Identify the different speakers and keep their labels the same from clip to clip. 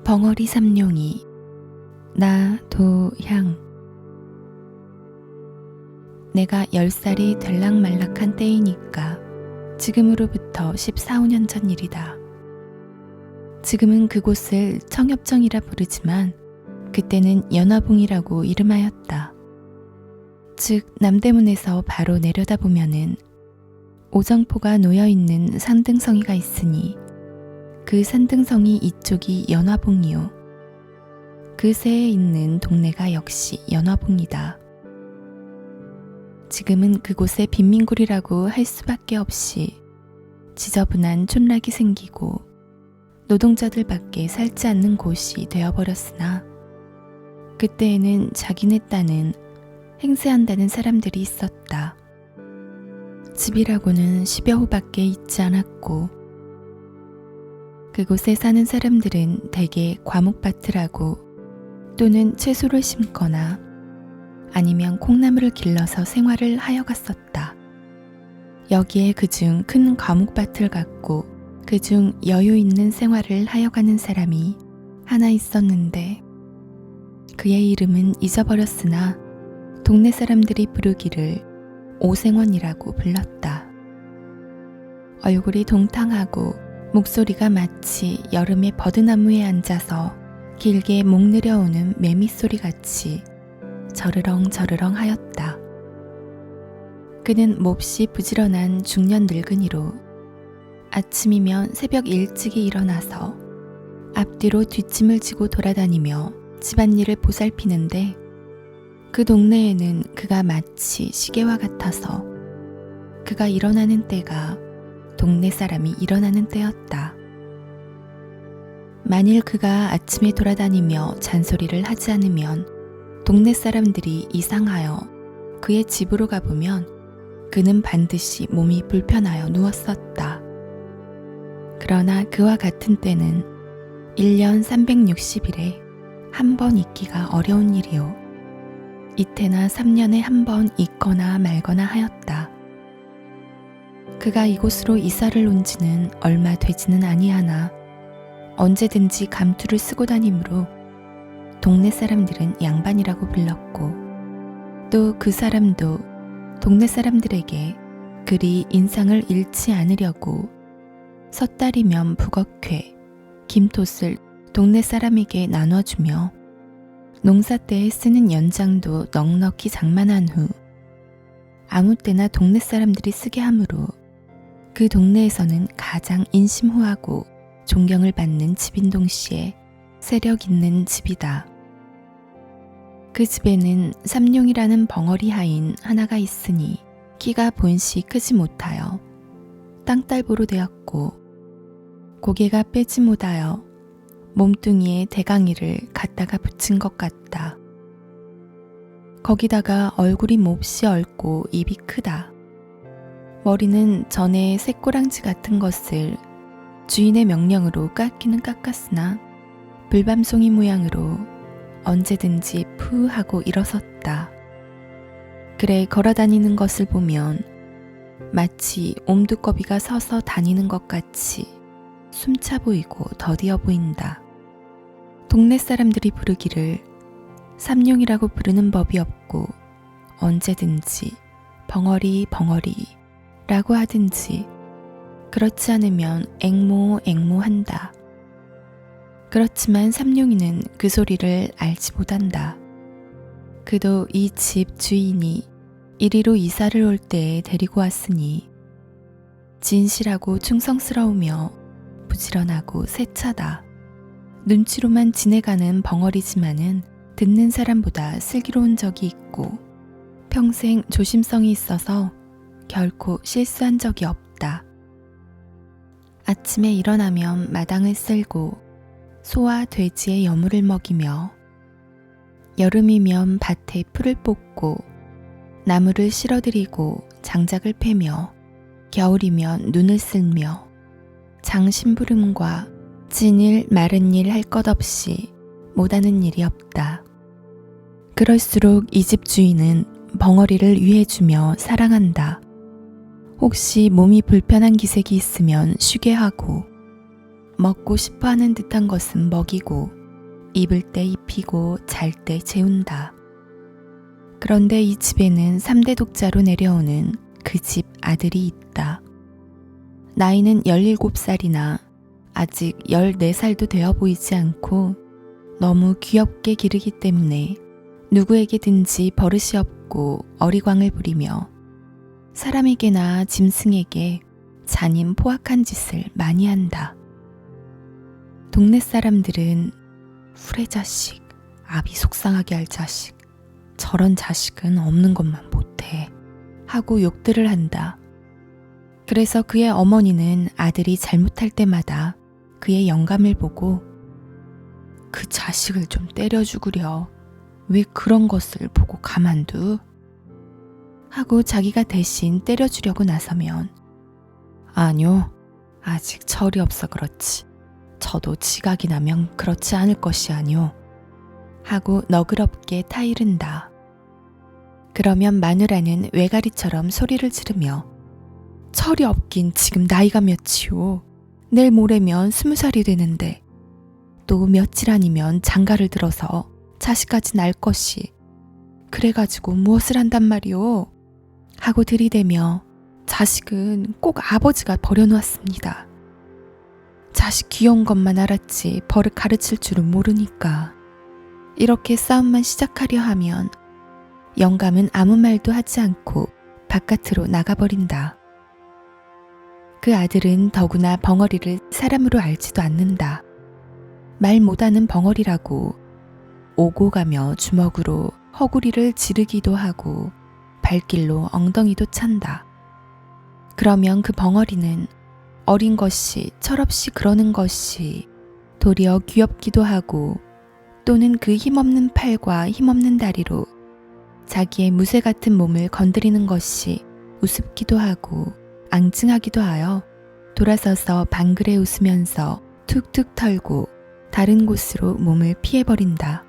Speaker 1: 벙어리 삼룡이 나도향. 내가 10살이 들락말락한 때이니까 지금으로부터 14, 15년 전 일이다. 지금은 그곳을 청협정이라 부르지만 그때는 연화봉이라고 이름하였다. 즉 남대문에서 바로 내려다보면은 오정포가 놓여있는 산등성이가 있으니 그 산등성이 이쪽이 연화봉이요. 그 새에 있는 동네가 역시 연화봉이다. 지금은 그곳에 빈민굴이라고 할 수밖에 없이 지저분한 촌락이 생기고 노동자들밖에 살지 않는 곳이 되어버렸으나 그때에는 자기네 딴은 행세한다는 사람들이 있었다. 집이라고는 10여 호밖에 있지 않았고 그곳에 사는 사람들은 대개 과목밭을 또는 채소를 심거나 아니면 콩나물을 길러서 생활을 하여 갔었다. 여기에 그중 큰 과목밭을 갖고 그중 여유 있는 생활을 하여 가는 사람이 하나 있었는데 그의 이름은 잊어버렸으나 동네 사람들이 부르기를 오생원이라고 불렀다. 얼굴이 동탕하고 목소리가 마치 여름에 버드나무에 앉아서 길게 목 내려오는 매미소리같이 저르렁저르렁 하였다. 그는 몹시 부지런한 중년 늙은이로 아침이면 새벽 일찍이 일어나서 앞뒤로 뒷짐을 지고 돌아다니며 집안일을 보살피는데 그 동네에는 그가 마치 시계와 같아서 그가 일어나는 때가 동네 사람이 일어나는 때였다. 만일 그가 아침에 돌아다니며 잔소리를 하지 않으면 동네 사람들이 이상하여 그의 집으로 가보면 그는 반드시 몸이 불편하여 누웠었다. 그러나 그와 같은 때는 1년 360일에 한 번 있기가 어려운 일이요. 이때나 3년에 한 번 있거나 말거나 하였다. 그가 이곳으로 이사를 온 지는 얼마 되지는 아니하나 언제든지 감투를 쓰고 다니므로 동네 사람들은 양반이라고 불렀고 또 그 사람도 동네 사람들에게 그리 인상을 잃지 않으려고 섣달이면 북어회, 김톳을 동네 사람에게 나눠주며 농사 때에 쓰는 연장도 넉넉히 장만한 후 아무 때나 동네 사람들이 쓰게 하므로 그 동네에서는 가장 인심후하고 존경을 받는 집인 동시에 세력 있는 집이다. 그 집에는 삼룡이라는 벙어리 하인 하나가 있으니 키가 본시 크지 못하여 땅딸보로 되었고 고개가 빼지 못하여 몸뚱이에 대강이를 갖다가 붙인 것 같다. 거기다가 얼굴이 몹시 얽고 입이 크다. 머리는 전에 새꼬랑지 같은 것을 주인의 명령으로 깎기는 깎았으나 불밤송이 모양으로 언제든지 푸 하고 일어섰다. 그래 걸어다니는 것을 보면 마치 옴두꺼비가 서서 다니는 것 같이 숨차 보이고 더디어 보인다. 동네 사람들이 부르기를 삼룡이라고 부르는 법이 없고 언제든지 벙어리 라고 하든지 그렇지 않으면 앵모 한다. 그렇지만 삼룡이는 그 소리를 알지 못한다. 그도 이 집 주인이 이리로 이사를 올 때에 데리고 왔으니 진실하고 충성스러우며 부지런하고 세차다. 눈치로만 지내가는 벙어리지만은 듣는 사람보다 슬기로운 적이 있고 평생 조심성이 있어서 결코 실수한 적이 없다. 아침에 일어나면 마당을 쓸고 소와 돼지의 여물을 먹이며 여름이면 밭에 풀을 뽑고 나무를 실어들이고 장작을 패며 겨울이면 눈을 쓸며 장심부름과 진일 마른 일 할 것 없이 못하는 일이 없다. 그럴수록 이 집 주인은 벙어리를 위해주며 사랑한다. 혹시 몸이 불편한 기색이 있으면 쉬게 하고 먹고 싶어 하는 듯한 것은 먹이고 입을 때 입히고 잘 때 재운다. 그런데 이 집에는 3대 독자로 내려오는 그 집 아들이 있다. 나이는 17살이나 아직 14살도 되어 보이지 않고 너무 귀엽게 기르기 때문에 누구에게든지 버릇이 없고 어리광을 부리며 사람에게나 짐승에게 잔인 포악한 짓을 많이 한다. 동네 사람들은 후레 자식, 아비 속상하게 할 자식, 저런 자식은 없는 것만 못해 하고 욕들을 한다. 그래서 그의 어머니는 아들이 잘못할 때마다 그의 영감을 보고 그 자식을 좀 때려 죽으려 왜 그런 것을 보고 가만두? 하고 자기가 대신 때려주려고 나서면 아뇨, 아직 철이 없어 그렇지. 저도 지각이 나면 그렇지 않을 것이 아뇨. 하고 너그럽게 타이른다. 그러면 마누라는 외가리처럼 소리를 지르며 철이 없긴 지금 나이가 몇이오. 내일 모레면 20살이 되는데 또 며칠 아니면 장가를 들어서 자식까지 낳을 것이 그래가지고 무엇을 한단 말이오. 하고 들이대며 자식은 꼭 아버지가 버려놓았습니다. 자식 귀여운 것만 알았지 버릇 가르칠 줄은 모르니까. 이렇게 싸움만 시작하려 하면 영감은 아무 말도 하지 않고 바깥으로 나가버린다. 그 아들은 더구나 벙어리를 사람으로 알지도 않는다. 말 못하는 벙어리라고 오고 가며 주먹으로 허구리를 지르기도 하고 발길로 엉덩이도 찬다. 그러면 그 벙어리는 어린 것이 철없이 그러는 것이 도리어 귀엽기도 하고 또는 그 힘없는 팔과 힘없는 다리로 자기의 무쇠 같은 몸을 건드리는 것이 우습기도 하고 앙증하기도 하여 돌아서서 방글에 웃으면서 툭툭 털고 다른 곳으로 몸을 피해버린다.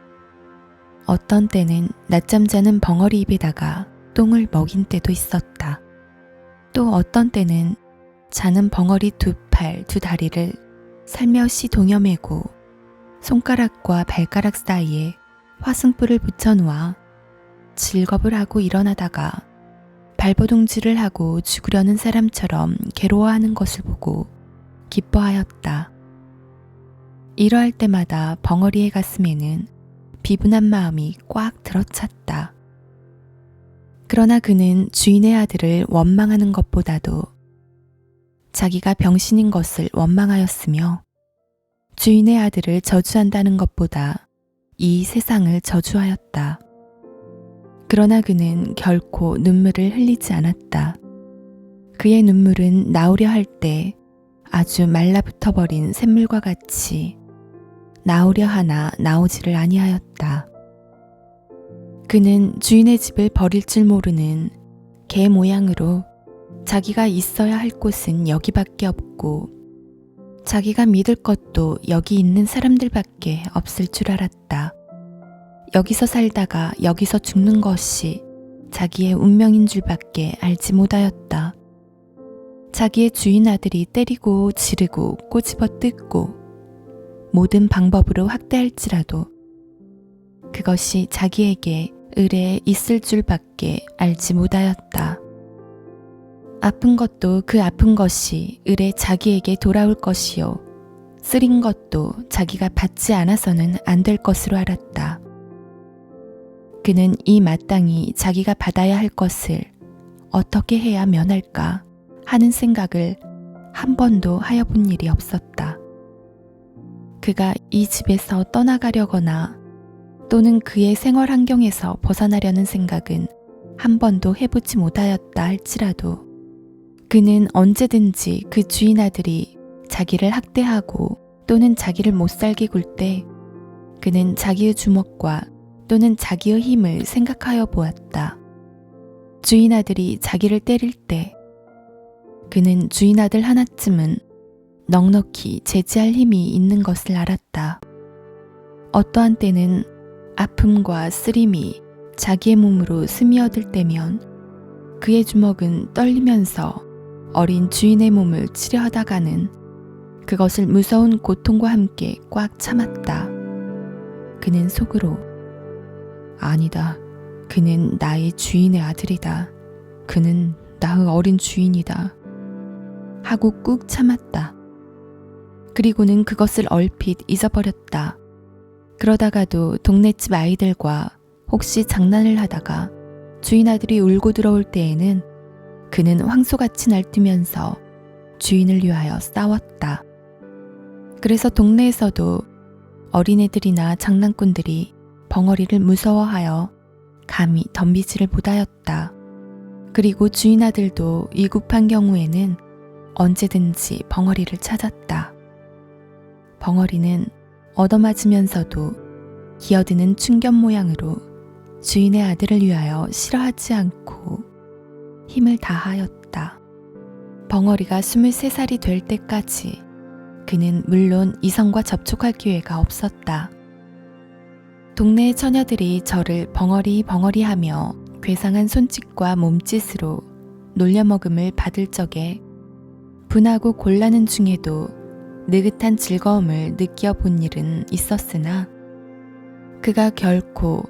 Speaker 1: 어떤 때는 낮잠 자는 벙어리 입에다가 똥을 먹인 때도 있었다. 또 어떤 때는 자는 벙어리 두 팔, 두 다리를 살며시 동여매고 손가락과 발가락 사이에 화승불을 붙여놓아 질겁을 하고 일어나다가 발버둥질을 하고 죽으려는 사람처럼 괴로워하는 것을 보고 기뻐하였다. 이러할 때마다 벙어리의 가슴에는 비분한 마음이 꽉 들어찼다. 그러나 그는 주인의 아들을 원망하는 것보다도 자기가 병신인 것을 원망하였으며 주인의 아들을 저주한다는 것보다 이 세상을 저주하였다. 그러나 그는 결코 눈물을 흘리지 않았다. 그의 눈물은 나오려 할 때 아주 말라붙어 버린 샘물과 같이 나오려 하나 나오지를 아니하였다. 그는 주인의 집을 버릴 줄 모르는 개 모양으로 자기가 있어야 할 곳은 여기밖에 없고 자기가 믿을 것도 여기 있는 사람들밖에 없을 줄 알았다. 여기서 살다가 여기서 죽는 것이 자기의 운명인 줄밖에 알지 못하였다. 자기의 주인 아들이 때리고 지르고 꼬집어 뜯고 모든 방법으로 학대할지라도 그것이 자기에게 을에 있을 줄밖에 알지 못하였다. 아픈 것도 그 아픈 것이 을에 자기에게 돌아올 것이요 쓰린 것도 자기가 받지 않아서는 안 될 것으로 알았다. 그는 이 마땅히 자기가 받아야 할 것을 어떻게 해야 면할까 하는 생각을 한 번도 하여 본 일이 없었다. 그가 이 집에서 떠나가려거나 또는 그의 생활 환경에서 벗어나려는 생각은 한 번도 해보지 못하였다 할지라도 그는 언제든지 그 주인 아들이 자기를 학대하고 또는 자기를 못살게 굴 때 그는 자기의 주먹과 또는 자기의 힘을 생각하여 보았다. 주인 아들이 자기를 때릴 때 그는 주인 아들 하나쯤은 넉넉히 제지할 힘이 있는 것을 알았다. 어떠한 때는 아픔과 쓰림이 자기의 몸으로 스며들 때면 그의 주먹은 떨리면서 어린 주인의 몸을 치려 하다가는 그것을 무서운 고통과 함께 꽉 참았다. 그는 속으로 아니다. 그는 나의 주인의 아들이다. 그는 나의 어린 주인이다. 하고 꾹 참았다. 그리고는 그것을 얼핏 잊어버렸다. 그러다가도 동네집 아이들과 혹시 장난을 하다가 주인 아들이 울고 들어올 때에는 그는 황소같이 날뛰면서 주인을 위하여 싸웠다. 그래서 동네에서도 어린애들이나 장난꾼들이 벙어리를 무서워하여 감히 덤비지를 못하였다. 그리고 주인 아들도 위급한 경우에는 언제든지 벙어리를 찾았다. 벙어리는 얻어맞으면서도 기어드는 충견 모양으로 주인의 아들을 위하여 싫어하지 않고 힘을 다하였다. 벙어리가 23살이 될 때까지 그는 물론 이성과 접촉할 기회가 없었다. 동네의 처녀들이 저를 벙어리 하며 괴상한 손짓과 몸짓으로 놀려먹음을 받을 적에 분하고 곤란한 중에도 느긋한 즐거움을 느껴본 일은 있었으나 그가 결코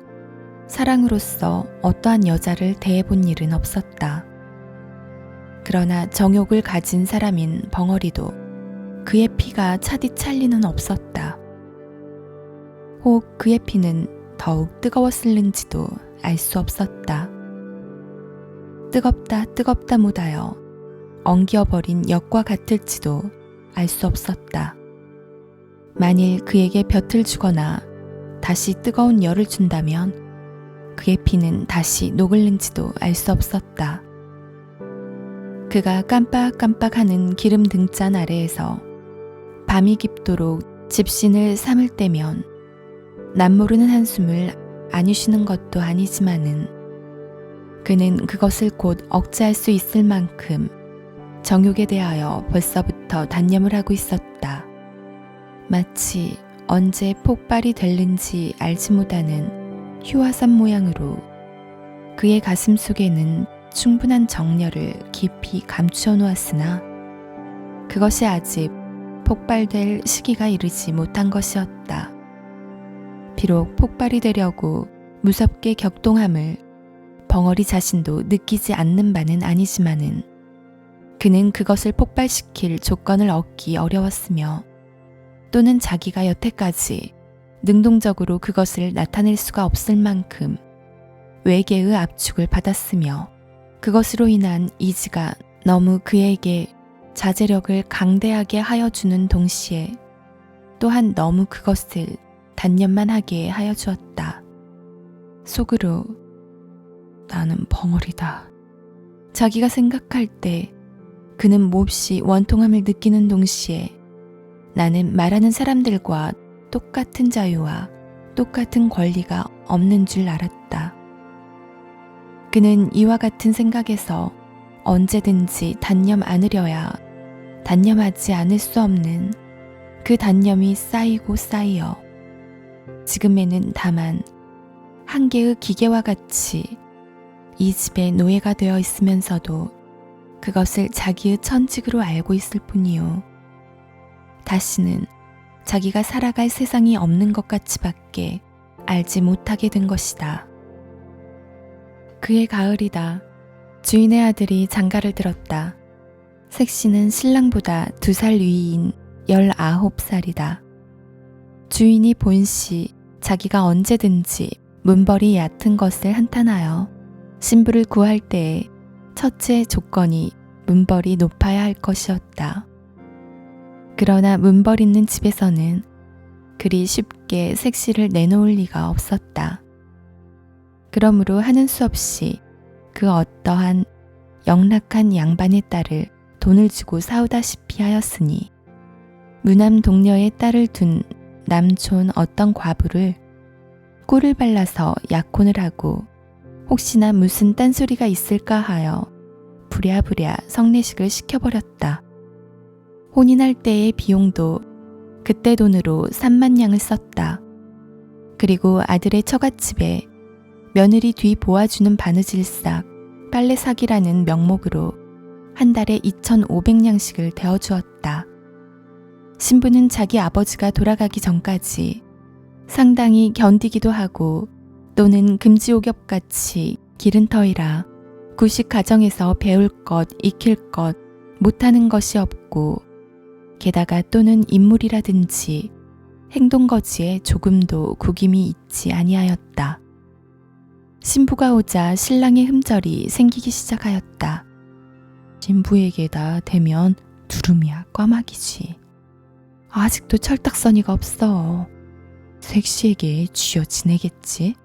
Speaker 1: 사랑으로서 어떠한 여자를 대해본 일은 없었다. 그러나 정욕을 가진 사람인 벙어리도 그의 피가 차디 찰 리는 없었다. 혹 그의 피는 더욱 뜨거웠을는지도 알 수 없었다. 뜨겁다 못하여 엉기어버린 역과 같을지도 알 수 없었다. 만일 그에게 볕을 주거나 다시 뜨거운 열을 준다면 그의 피는 다시 녹을는지도 알 수 없었다. 그가 깜빡깜빡하는 기름 등잔 아래에서 밤이 깊도록 집신을 삼을 때면 남모르는 한숨을 안 쉬는 것도 아니지만은 그는 그것을 곧 억제할 수 있을 만큼 정욕에 대하여 벌써부터 단념을 하고 있었다. 마치 언제 폭발이 될는지 알지 못하는 휴화산 모양으로 그의 가슴 속에는 충분한 정열을 깊이 감추어 놓았으나 그것이 아직 폭발될 시기가 이르지 못한 것이었다. 비록 폭발이 되려고 무섭게 격동함을 벙어리 자신도 느끼지 않는 바는 아니지만은 그는 그것을 폭발시킬 조건을 얻기 어려웠으며 또는 자기가 여태까지 능동적으로 그것을 나타낼 수가 없을 만큼 외계의 압축을 받았으며 그것으로 인한 이지가 너무 그에게 자제력을 강대하게 하여 주는 동시에 또한 너무 그것을 단념만 하게 하여 주었다. 속으로 나는 벙어리다. 자기가 생각할 때 그는 몹시 원통함을 느끼는 동시에 나는 말하는 사람들과 똑같은 자유와 똑같은 권리가 없는 줄 알았다. 그는 이와 같은 생각에서 언제든지 단념 않으려야 단념하지 않을 수 없는 그 단념이 쌓이고 쌓여 지금에는 다만 한 개의 기계와 같이 이 집의 노예가 되어 있으면서도 그것을 자기의 천직으로 알고 있을 뿐이요. 다시는 자기가 살아갈 세상이 없는 것 같이밖에 알지 못하게 된 것이다. 그의 가을이다. 주인의 아들이 장가를 들었다. 색시는 신랑보다 2살 위인 19살이다. 주인이 본시 자기가 언제든지 문벌이 얕은 것을 한탄하여 신부를 구할 때에 첫째 조건이 문벌이 높아야 할 것이었다. 그러나 문벌 있는 집에서는 그리 쉽게 색시를 내놓을 리가 없었다. 그러므로 하는 수 없이 그 어떠한 영락한 양반의 딸을 돈을 주고 사오다시피 하였으니 무남 동녀의 딸을 둔 남촌 어떤 과부를 꿀을 발라서 약혼을 하고 혹시나 무슨 딴소리가 있을까 하여 부랴부랴 성례식을 시켜버렸다. 혼인할 때의 비용도 그때 돈으로 3만냥을 썼다. 그리고 아들의 처갓집에 며느리 뒤 보아주는 바느질싹 빨래삭이라는 명목으로 한 달에 2,500냥씩을 대어주었다. 신부는 자기 아버지가 돌아가기 전까지 상당히 견디기도 하고 또는 금지옥엽같이 기른 터이라 구식 가정에서 배울 것, 익힐 것, 못하는 것이 없고 게다가 또는 인물이라든지 행동거지에 조금도 구김이 있지 아니하였다. 신부가 오자 신랑의 흠절이 생기기 시작하였다. 신부에게다 대면 두루미야 꽈막이지. 아직도 철딱서니가 없어. 색시에게 쥐어 지내겠지?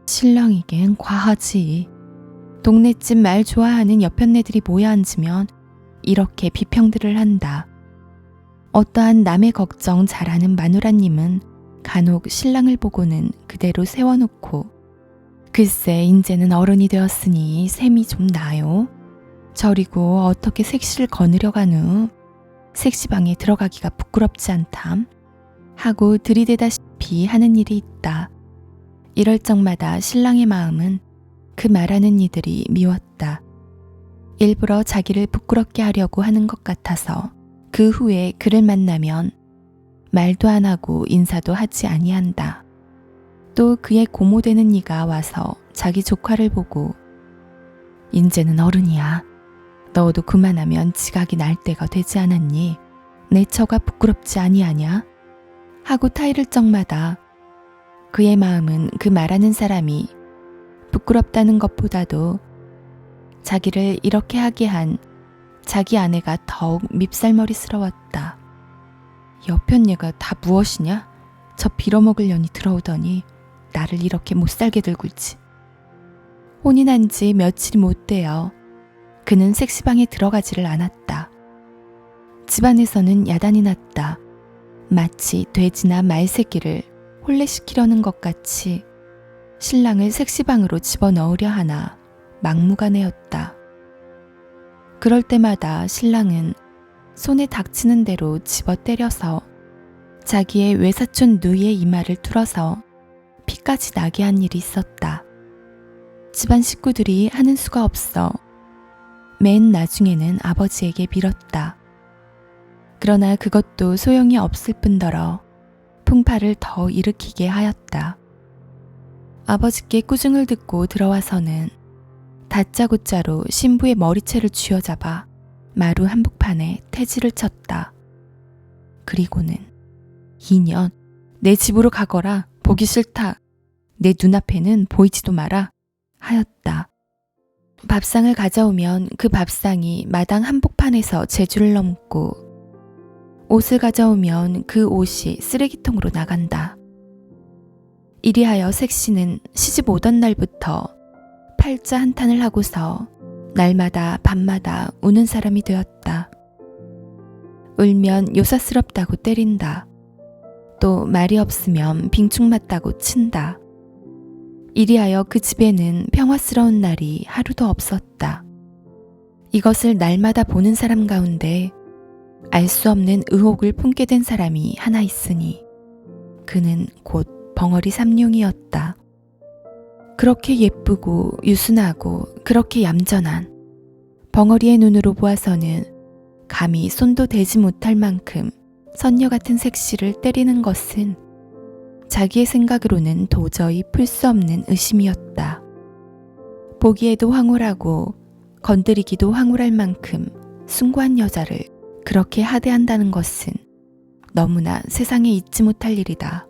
Speaker 1: 신랑에겐 과하지. 동네집 말 좋아하는 여편네들이 모여 앉으면 이렇게 비평들을 한다. 어떠한 남의 걱정 잘하는 마누라님은 간혹 신랑을 보고는 그대로 세워놓고 글쎄 인제는 어른이 되었으니 셈이 좀 나요. 저리고 어떻게 색시를 거느려가누. 색시방에 들어가기가 부끄럽지 않담. 하고 들이대다시피 하는 일이 있다. 이럴 적마다 신랑의 마음은 그 말하는 이들이 미웠다. 일부러 자기를 부끄럽게 하려고 하는 것 같아서 그 후에 그를 만나면 말도 안 하고 인사도 하지 아니한다. 또 그의 고모되는 이가 와서 자기 조카를 보고 인제는 어른이야. 너도 그만하면 지각이 날 때가 되지 않았니? 내 처가 부끄럽지 아니하냐? 하고 타이를 적마다 그의 마음은 그 말하는 사람이 부끄럽다는 것보다도 자기를 이렇게 하게 한 자기 아내가 더욱 밉살머리스러웠다. 여편네가 다 무엇이냐? 저 빌어먹을 년이 들어오더니 나를 이렇게 못살게 들굴지. 혼이 난 지 며칠이 못 되어 그는 색시방에 들어가지를 않았다. 집안에서는 야단이 났다. 마치 돼지나 말새끼를 혼례시키려는 것 같이 신랑을 색시방으로 집어넣으려 하나 막무가내였다. 그럴 때마다 신랑은 손에 닥치는 대로 집어 때려서 자기의 외사촌 누이의 이마를 뚫어서 피까지 나게 한 일이 있었다. 집안 식구들이 하는 수가 없어 맨 나중에는 아버지에게 빌었다. 그러나 그것도 소용이 없을 뿐더러 풍파를 더 일으키게 하였다. 아버지께 꾸중을 듣고 들어와서는 다짜고짜로 신부의 머리채를 쥐어잡아 마루 한복판에 태지를 쳤다. 그리고는 이년 내 집으로 가거라. 보기 싫다. 내 눈앞에는 보이지도 마라 하였다. 밥상을 가져오면 그 밥상이 마당 한복판에서 제주를 넘고 옷을 가져오면 그 옷이 쓰레기통으로 나간다. 이리하여 색시는 시집 오던 날부터 팔자 한탄을 하고서 날마다 밤마다 우는 사람이 되었다. 울면 요사스럽다고 때린다. 또 말이 없으면 빙충 맞다고 친다. 이리하여 그 집에는 평화스러운 날이 하루도 없었다. 이것을 날마다 보는 사람 가운데 알 수 없는 의혹을 품게 된 사람이 하나 있으니 그는 곧 벙어리 삼룡이었다. 그렇게 예쁘고 유순하고 그렇게 얌전한 벙어리의 눈으로 보아서는 감히 손도 대지 못할 만큼 선녀 같은 색시를 때리는 것은 자기의 생각으로는 도저히 풀 수 없는 의심이었다. 보기에도 황홀하고 건드리기도 황홀할 만큼 숭고한 여자를 그렇게 하대한다는 것은 너무나 세상에 잊지 못할 일이다.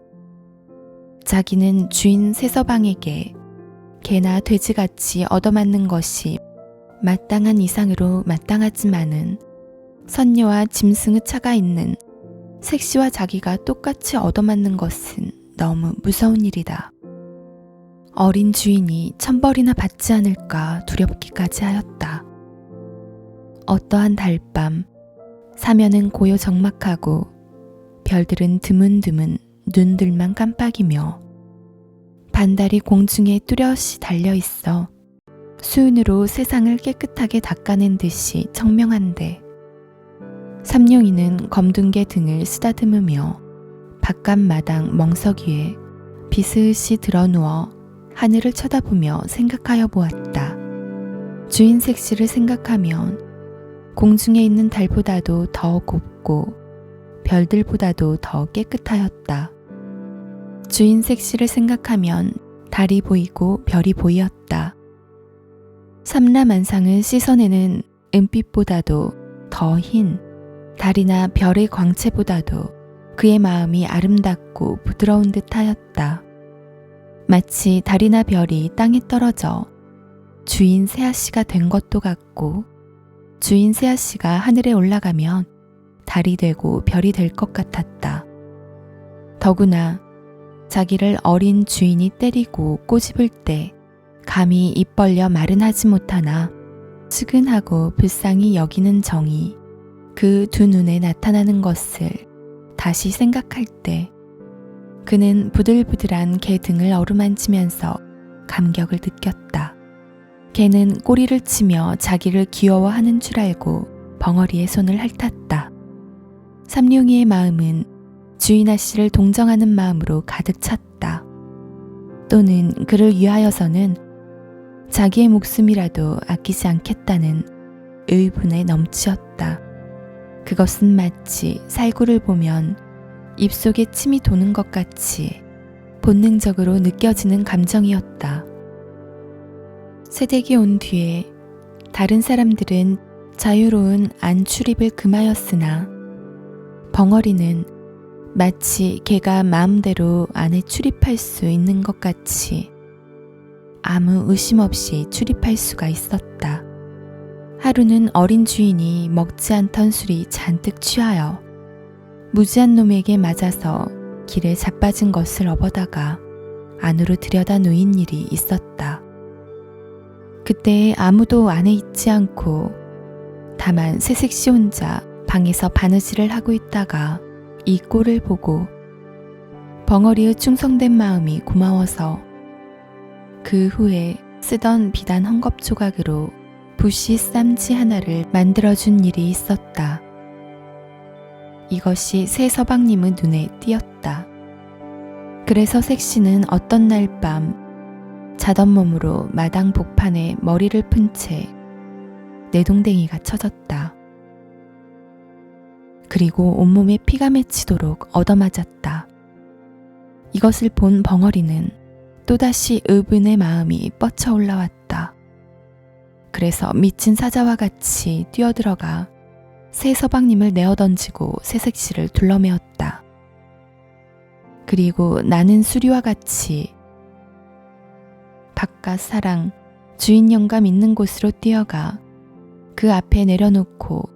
Speaker 1: 자기는 주인 세서방에게 개나 돼지같이 얻어맞는 것이 마땅한 이상으로 마땅하지만은 선녀와 짐승의 차가 있는 색시와 자기가 똑같이 얻어맞는 것은 너무 무서운 일이다. 어린 주인이 천벌이나 받지 않을까 두렵기까지 하였다. 어떠한 달밤 사면은 고요 적막하고 별들은 드문드문 눈들만 깜빡이며 반달이 공중에 뚜렷이 달려있어 수은으로 세상을 깨끗하게 닦아낸 듯이 청명한데 삼룡이는 검둥개 등을 쓰다듬으며 바깥 마당 멍석 위에 비스릇이 드러누워 하늘을 쳐다보며 생각하여 보았다. 주인 색시를 생각하면 공중에 있는 달보다도 더 곱고 별들보다도 더 깨끗하였다. 주인 색시를 생각하면 달이 보이고 별이 보이었다. 삼라만상을 씻어내는 은빛보다도 더 흰 달이나 별의 광채보다도 그의 마음이 아름답고 부드러운 듯 하였다. 마치 달이나 별이 땅에 떨어져 주인 세아씨가 된 것도 같고 주인 세아씨가 하늘에 올라가면 달이 되고 별이 될 것 같았다. 더구나 자기를 어린 주인이 때리고 꼬집을 때 감히 입 벌려 말은 하지 못하나 측은하고 불쌍히 여기는 정이 그 두 눈에 나타나는 것을 다시 생각할 때 그는 부들부들한 개 등을 어루만지면서 감격을 느꼈다. 개는 꼬리를 치며 자기를 귀여워하는 줄 알고 벙어리의 손을 핥았다. 삼룡이의 마음은 주인 아씨를 동정하는 마음으로 가득 찼다. 또는 그를 위하여서는 자기의 목숨이라도 아끼지 않겠다는 의분에 넘치었다. 그것은 마치 살구를 보면 입속에 침이 도는 것 같이 본능적으로 느껴지는 감정이었다. 새댁이 온 뒤에 다른 사람들은 자유로운 안 출입을 금하였으나 벙어리는 마치 개가 마음대로 안에 출입할 수 있는 것 같이 아무 의심 없이 출입할 수가 있었다. 하루는 어린 주인이 먹지 않던 술이 잔뜩 취하여 무지한 놈에게 맞아서 길에 자빠진 것을 업어다가 안으로 들여다 놓인 일이 있었다. 그때 아무도 안에 있지 않고 다만 새색시 혼자 방에서 바느질을 하고 있다가 이 꼴을 보고 벙어리의 충성된 마음이 고마워서 그 후에 쓰던 비단 헝겊 조각으로 부시 쌈지 하나를 만들어준 일이 있었다. 이것이 새 서방님의 눈에 띄었다. 그래서 색시는 어떤 날 밤 자던 몸으로 마당 복판에 머리를 푼 채 내동댕이가 쳐졌다. 그리고 온몸에 피가 맺히도록 얻어맞았다. 이것을 본 벙어리는 또다시 의분의 마음이 뻗쳐 올라왔다. 그래서 미친 사자와 같이 뛰어들어가 새 서방님을 내어던지고 새색시를 둘러매었다. 그리고 나는 수리와 같이 바깥 사랑 주인 영감 있는 곳으로 뛰어가 그 앞에 내려놓고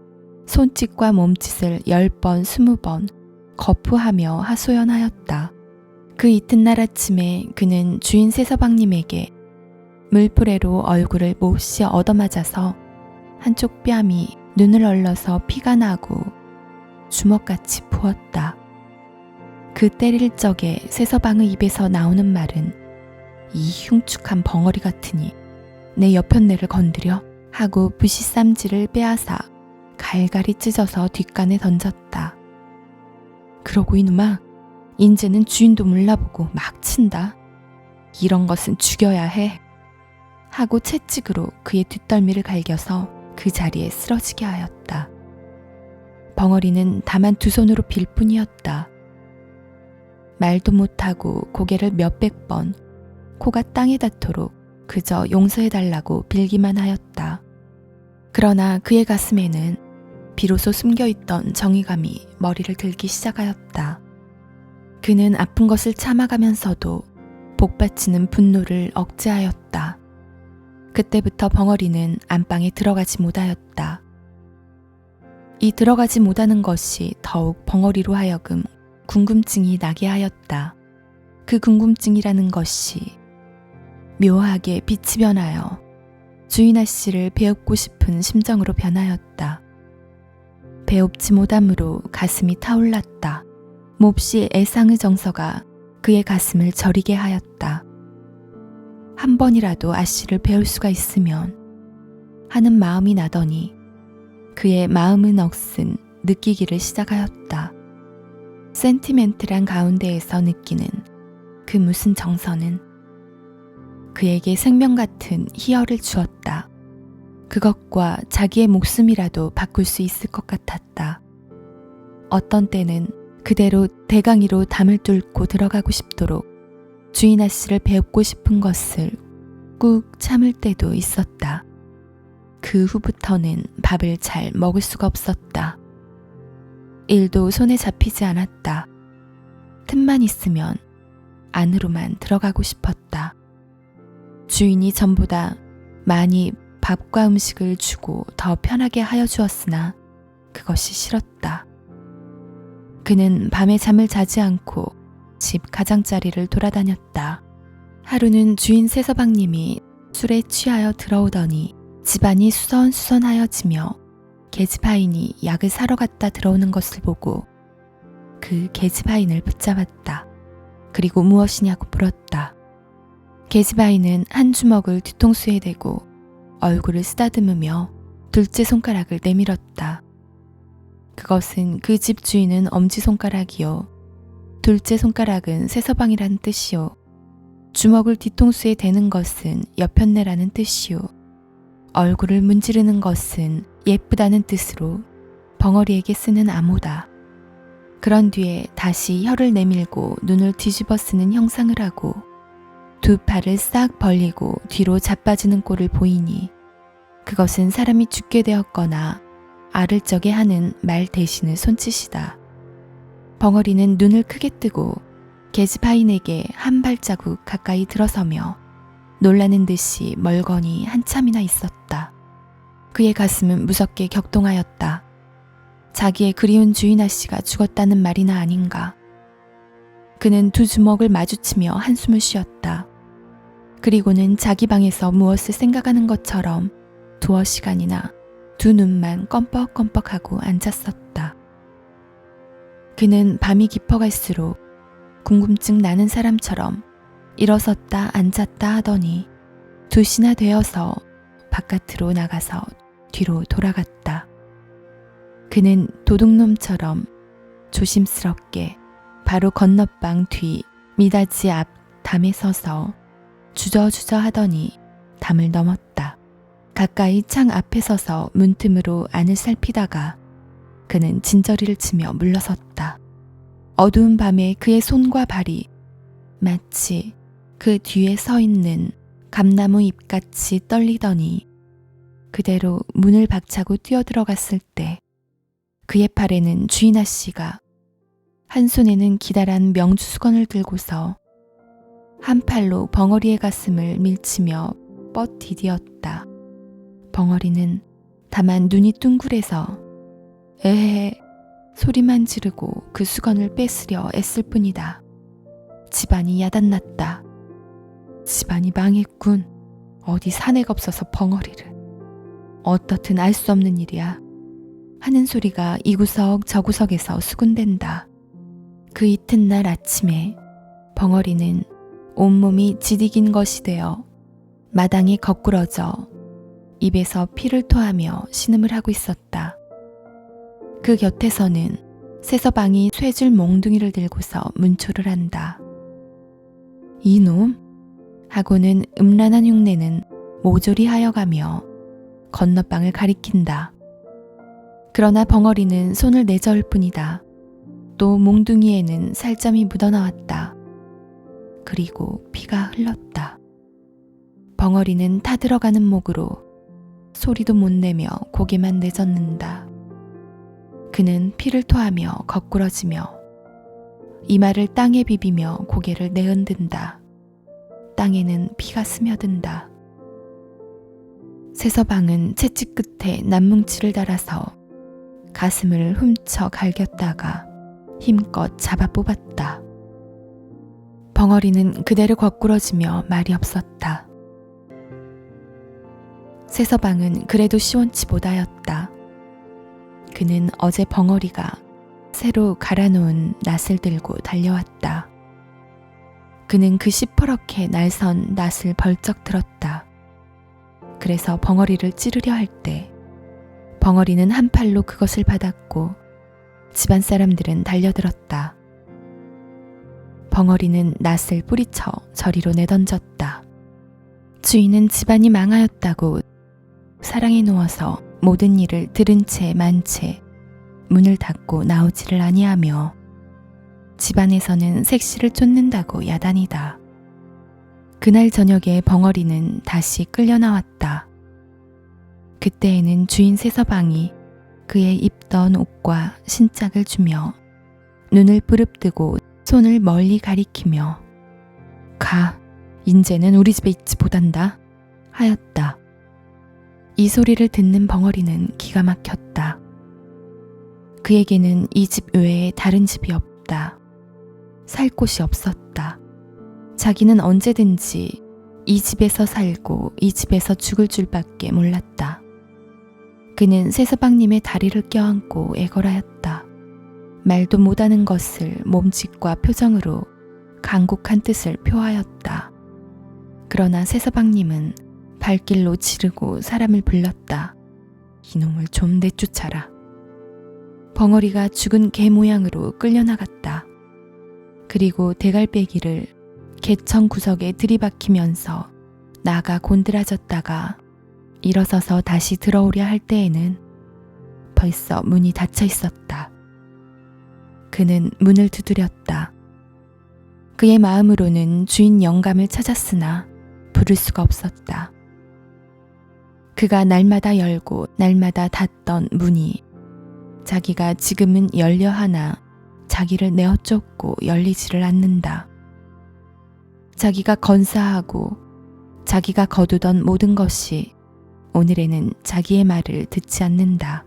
Speaker 1: 손짓과 몸짓을 10번, 20번 거푸하며 하소연하였다. 그 이튿날 아침에 그는 주인 새서방님에게 물풀에로 얼굴을 몹시 얻어맞아서 한쪽 뺨이 눈을 얼러서 피가 나고 주먹같이 부었다. 그 때릴 적에 새서방의 입에서 나오는 말은 이 흉측한 벙어리 같으니 내 여편네를 건드려 하고 부시쌈지를 빼앗아 갈갈이 찢어서 뒷간에 던졌다. 그러고 이놈아 인제는 주인도 몰라보고 막 친다. 이런 것은 죽여야 해. 하고 채찍으로 그의 뒷덜미를 갈겨서 그 자리에 쓰러지게 하였다. 벙어리는 다만 두 손으로 빌 뿐이었다. 말도 못하고 고개를 몇백 번 코가 땅에 닿도록 그저 용서해달라고 빌기만 하였다. 그러나 그의 가슴에는 비로소 숨겨있던 정의감이 머리를 들기 시작하였다. 그는 아픈 것을 참아가면서도 복받치는 분노를 억제하였다. 그때부터 벙어리는 안방에 들어가지 못하였다. 이 들어가지 못하는 것이 더욱 벙어리로 하여금 궁금증이 나게 하였다. 그 궁금증이라는 것이 묘하게 빛이 변하여 주인 아씨를 배웁고 싶은 심정으로 변하였다. 배웁지 못함으로 가슴이 타올랐다. 몹시 애상의 정서가 그의 가슴을 저리게 하였다. 한 번이라도 아씨를 배울 수가 있으면 하는 마음이 나더니 그의 마음은 억슨 느끼기를 시작하였다. 센티멘트란 가운데에서 느끼는 그 무슨 정서는 그에게 생명 같은 희열을 주었다. 그것과 자기의 목숨이라도 바꿀 수 있을 것 같았다. 어떤 때는 그대로 대강이로 담을 뚫고 들어가고 싶도록 주인 아씨를 배웁고 싶은 것을 꾹 참을 때도 있었다. 그 후부터는 밥을 잘 먹을 수가 없었다. 일도 손에 잡히지 않았다. 틈만 있으면 안으로만 들어가고 싶었다. 주인이 전보다 많이 밥과 음식을 주고 더 편하게 하여 주었으나 그것이 싫었다. 그는 밤에 잠을 자지 않고 집 가장자리를 돌아다녔다. 하루는 주인 세서방님이 술에 취하여 들어오더니 집안이 수선수선하여지며 계집아인이 약을 사러 갔다 들어오는 것을 보고 그 계집아인을 붙잡았다. 그리고 무엇이냐고 물었다. 계집아인은 한 주먹을 뒤통수에 대고 얼굴을 쓰다듬으며 둘째 손가락을 내밀었다. 그것은 그 집 주인은 엄지손가락이요, 둘째 손가락은 세서방이라는 뜻이요, 주먹을 뒤통수에 대는 것은 여편네라는 뜻이요, 얼굴을 문지르는 것은 예쁘다는 뜻으로 벙어리에게 쓰는 암호다. 그런 뒤에 다시 혀를 내밀고 눈을 뒤집어 쓰는 형상을 하고 두 팔을 싹 벌리고 뒤로 자빠지는 꼴을 보이니 그것은 사람이 죽게 되었거나 앓을 적에 하는 말 대신의 손짓이다. 벙어리는 눈을 크게 뜨고 계집아인에게 한 발자국 가까이 들어서며 놀라는 듯이 멀거니 한참이나 있었다. 그의 가슴은 무섭게 격동하였다. 자기의 그리운 주인 아씨가 죽었다는 말이나 아닌가. 그는 두 주먹을 마주치며 한숨을 쉬었다. 그리고는 자기 방에서 무엇을 생각하는 것처럼 두어 시간이나 두 눈만 껌뻑껌뻑하고 앉았었다. 그는 밤이 깊어갈수록 궁금증 나는 사람처럼 일어섰다 앉았다 하더니 2시나 되어서 바깥으로 나가서 뒤로 돌아갔다. 그는 도둑놈처럼 조심스럽게 바로 건너방 뒤 미닫이 앞 담에 서서 주저주저 하더니 담을 넘었다. 가까이 창 앞에 서서 문틈으로 안을 살피다가 그는 진저리를 치며 물러섰다. 어두운 밤에 그의 손과 발이 마치 그 뒤에 서 있는 감나무 잎같이 떨리더니 그대로 문을 박차고 뛰어들어갔을 때 그의 팔에는 주인 아씨가 한 손에는 기다란 명주수건을 들고서 한 팔로 벙어리의 가슴을 밀치며 뻗디디었다. 벙어리는 다만 눈이 둥글해서 에헤 소리만 지르고 그 수건을 뺏으려 애쓸 뿐이다. 집안이 야단났다. 집안이 망했군. 어디 사내가 없어서 벙어리를. 어떻든 알 수 없는 일이야. 하는 소리가 이 구석 저 구석에서 수군댄다. 그 이튿날 아침에 벙어리는 온몸이 지디긴 것이 되어 마당에 거꾸러져 입에서 피를 토하며 신음을 하고 있었다. 그 곁에서는 세서방이 쇠줄 몽둥이를 들고서 문초를 한다. 이놈? 하고는 음란한 흉내는 모조리 하여가며 건너방을 가리킨다. 그러나 벙어리는 손을 내저을 뿐이다. 또 몽둥이에는 살점이 묻어나왔다. 그리고 피가 흘렀다. 벙어리는 타들어가는 목으로 소리도 못 내며 고개만 내젓는다. 그는 피를 토하며 거꾸러지며 이마를 땅에 비비며 고개를 내흔든다. 땅에는 피가 스며든다. 세서방은 채찍 끝에 남뭉치를 달아서 가슴을 훔쳐 갈겼다가 힘껏 잡아 뽑았다. 벙어리는 그대로 거꾸러지며 말이 없었다. 세서방은 그래도 시원치 못하였다. 그는 어제 벙어리가 새로 갈아놓은 낫을 들고 달려왔다. 그는 그 시퍼렇게 날선 낫을 벌쩍 들었다. 그래서 벙어리를 찌르려 할 때 벙어리는 한 팔로 그것을 받았고 집안 사람들은 달려들었다. 벙어리는 낫을 뿌리쳐 저리로 내던졌다. 주인은 집안이 망하였다고 사랑에 누워서 모든 일을 들은 채 만 채 문을 닫고 나오지를 아니하며 집안에서는 색시를 쫓는다고 야단이다. 그날 저녁에 벙어리는 다시 끌려 나왔다. 그때에는 주인 세서방이 그의 입던 옷과 신짝을 주며 눈을 부릅뜨고 손을 멀리 가리키며 가, 인제는 우리 집에 있지 못한다 하였다. 이 소리를 듣는 벙어리는 기가 막혔다. 그에게는 이 집 외에 다른 집이 없다. 살 곳이 없었다. 자기는 언제든지 이 집에서 살고 이 집에서 죽을 줄밖에 몰랐다. 그는 세서방님의 다리를 껴안고 애걸하였다. 말도 못하는 것을 몸짓과 표정으로 간곡한 뜻을 표하였다. 그러나 세서방님은 발길로 지르고 사람을 불렀다. 이놈을 좀 내쫓아라. 벙어리가 죽은 개 모양으로 끌려나갔다. 그리고 대갈배기를 개천 구석에 들이박히면서 나가 곤드라졌다가 일어서서 다시 들어오려 할 때에는 벌써 문이 닫혀 있었다. 그는 문을 두드렸다. 그의 마음으로는 주인 영감을 찾았으나 부를 수가 없었다. 그가 날마다 열고 날마다 닫던 문이 자기가 지금은 열려 하나 자기를 내어 쫓고 열리지를 않는다. 자기가 건사하고 자기가 거두던 모든 것이 오늘에는 자기의 말을 듣지 않는다.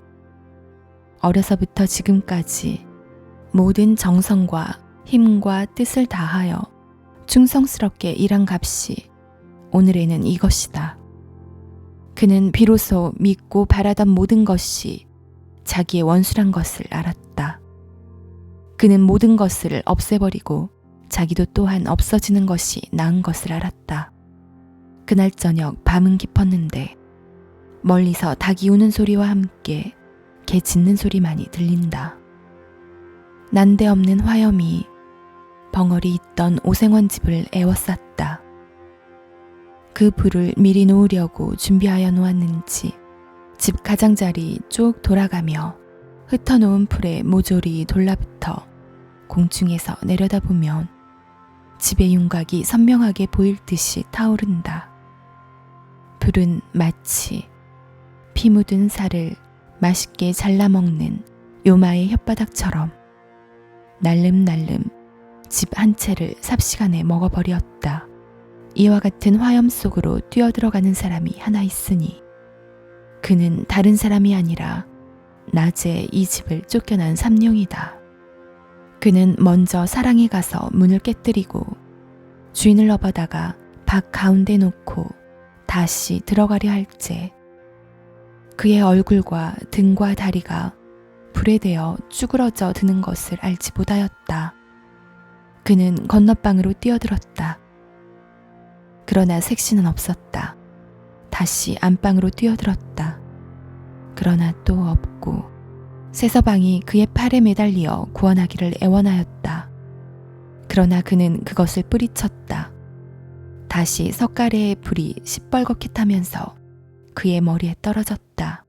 Speaker 1: 어려서부터 지금까지 모든 정성과 힘과 뜻을 다하여 충성스럽게 일한 값이 오늘에는 이것이다. 그는 비로소 믿고 바라던 모든 것이 자기의 원수란 것을 알았다. 그는 모든 것을 없애버리고 자기도 또한 없어지는 것이 나은 것을 알았다. 그날 저녁 밤은 깊었는데 멀리서 닭이 우는 소리와 함께 개 짖는 소리만이 들린다. 난데없는 화염이 벙어리 있던 오생원 집을 에워쌌다. 그 불을 미리 놓으려고 준비하여 놓았는지 집 가장자리 쭉 돌아가며 흩어놓은 풀에 모조리 돌라붙어 공중에서 내려다보면 집의 윤곽이 선명하게 보일 듯이 타오른다. 불은 마치 피 묻은 살을 맛있게 잘라먹는 요마의 혓바닥처럼 날름날름 집 한 채를 삽시간에 먹어버렸다. 이와 같은 화염 속으로 뛰어들어가는 사람이 하나 있으니 그는 다른 사람이 아니라 낮에 이 집을 쫓겨난 삼룡이다. 그는 먼저 사랑에 가서 문을 깨뜨리고 주인을 넘어다가 박 가운데 놓고 다시 들어가려 할제 그의 얼굴과 등과 다리가 불에 대어 쭈그러져 드는 것을 알지 못하였다. 그는 건너방으로 뛰어들었다. 그러나 색시는 없었다. 다시 안방으로 뛰어들었다. 그러나 또 없고 세서방이 그의 팔에 매달리어 구원하기를 애원하였다. 그러나 그는 그것을 뿌리쳤다. 다시 석가래의 불이 시뻘겋게 타면서 그의 머리에 떨어졌다.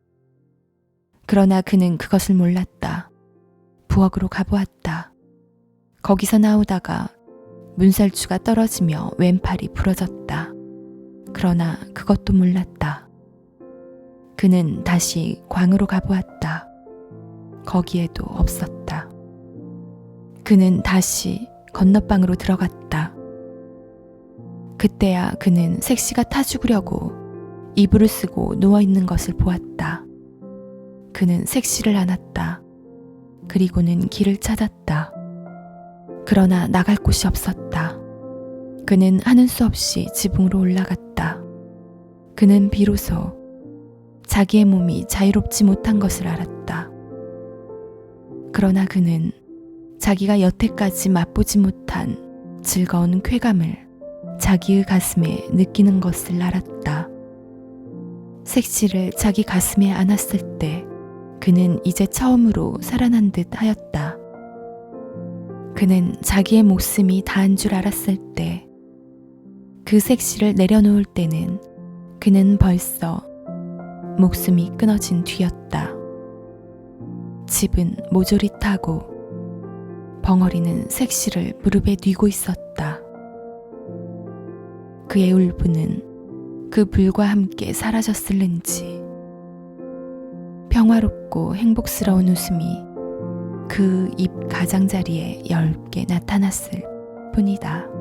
Speaker 1: 그러나 그는 그것을 몰랐다. 부엌으로 가보았다. 거기서 나오다가 문설주가 떨어지며 왼팔이 부러졌다. 그러나 그것도 몰랐다. 그는 다시 광으로 가보았다. 거기에도 없었다. 그는 다시 건너방으로 들어갔다. 그때야 그는 색시가 타 죽으려고 이불을 쓰고 누워있는 것을 보았다. 그는 색시를 안았다. 그리고는 길을 찾았다. 그러나 나갈 곳이 없었다. 그는 하는 수 없이 지붕으로 올라갔다. 그는 비로소 자기의 몸이 자유롭지 못한 것을 알았다. 그러나 그는 자기가 여태까지 맛보지 못한 즐거운 쾌감을 자기의 가슴에 느끼는 것을 알았다. 색시를 자기 가슴에 안았을 때 그는 이제 처음으로 살아난 듯 하였다. 그는 자기의 목숨이 다한 줄 알았을 때, 그 색시를 내려놓을 때는 그는 벌써 목숨이 끊어진 뒤였다. 집은 모조리 타고 벙어리는 색시를 무릎에 뉘고 있었다. 그의 울분은 그 불과 함께 사라졌을는지 평화롭고 행복스러운 웃음이 그 입 가장자리에 엷게 나타났을 뿐이다.